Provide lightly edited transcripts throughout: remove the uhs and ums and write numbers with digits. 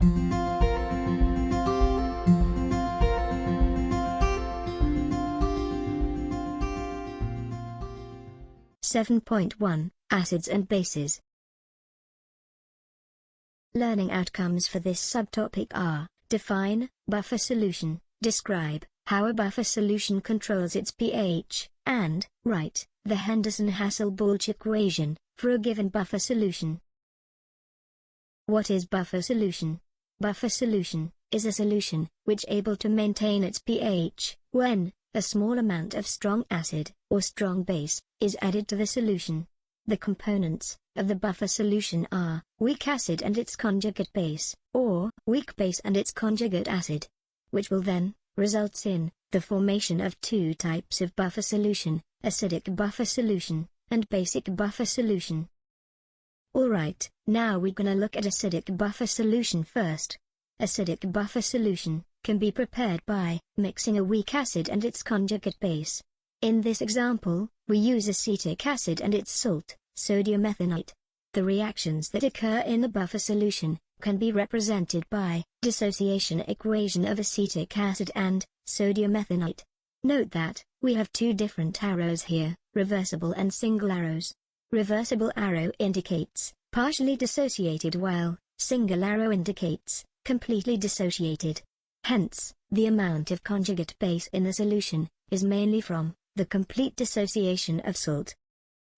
7.1 Acids and bases. Learning outcomes for this subtopic are: define buffer solution, describe how a buffer solution controls its pH, and write the Henderson-Hasselbalch equation for a given buffer solution. What is buffer solution? Buffer solution is a solution which able to maintain its pH when a small amount of strong acid or strong base is added to the solution. The components of the buffer solution are weak acid and its conjugate base, or weak base and its conjugate acid, which will then results in the formation of two types of buffer solution: acidic buffer solution and basic buffer solution. Alright, now we're gonna look at acidic buffer solution first. Acidic buffer solution can be prepared by mixing a weak acid and its conjugate base. In this example, we use acetic acid and its salt, sodium ethanite. The reactions that occur in the buffer solution can be represented by dissociation equation of acetic acid and sodium ethanite. Note that we have two different arrows here, reversible and single arrows. Reversible arrow indicates partially dissociated while single arrow indicates completely dissociated. Hence, the amount of conjugate base in the solution is mainly from the complete dissociation of salt.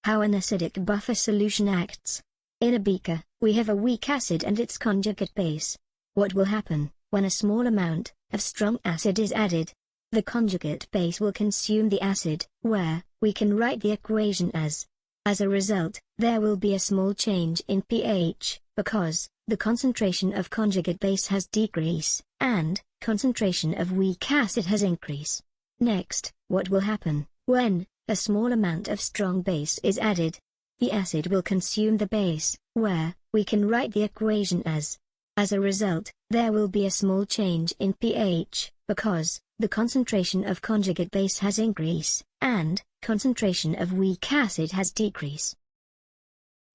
How an acidic buffer solution acts. In a beaker, we have a weak acid and its conjugate base. What will happen when a small amount of strong acid is added? The conjugate base will consume the acid, where we can write the equation as. As a result, there will be a small change in pH, because the concentration of conjugate base has decreased, and concentration of weak acid has increased. Next, what will happen when a small amount of strong base is added? The acid will consume the base, where we can write the equation as. As a result, there will be a small change in pH, because the concentration of conjugate base has increased, and concentration of weak acid has decreased.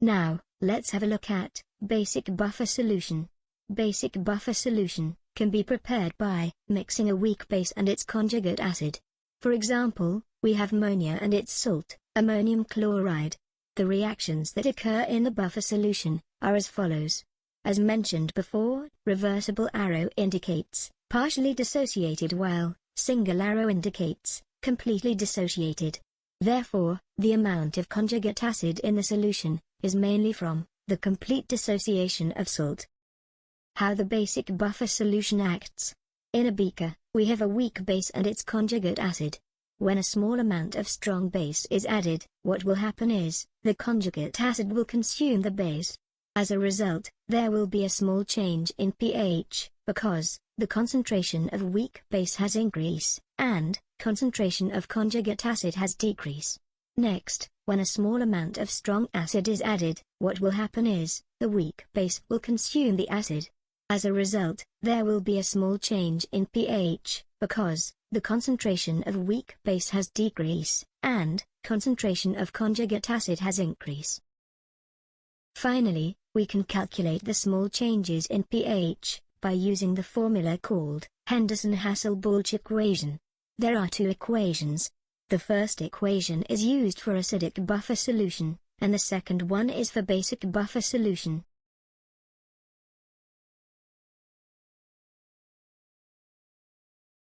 Now, let's have a look at basic buffer solution. Basic buffer solution can be prepared by mixing a weak base and its conjugate acid. For example, we have ammonia and its salt, ammonium chloride. The reactions that occur in the buffer solution are as follows. As mentioned before, reversible arrow indicates partially dissociated while single arrow indicates completely dissociated. Therefore, the amount of conjugate acid in the solution is mainly from the complete dissociation of salt. How the basic buffer solution acts. In a beaker, we have a weak base and its conjugate acid. When a small amount of strong base is added, what will happen is, the conjugate acid will consume the base. As a result, there will be a small change in pH, because the concentration of weak base has increased, and concentration of conjugate acid has decreased. Next, when a small amount of strong acid is added, what will happen is, the weak base will consume the acid. As a result, there will be a small change in pH, because the concentration of weak base has decreased, and concentration of conjugate acid has increased. Finally, we can calculate the small changes in pH by using the formula called Henderson-Hasselbalch equation. There are two equations. The first equation is used for acidic buffer solution, and the second one is for basic buffer solution.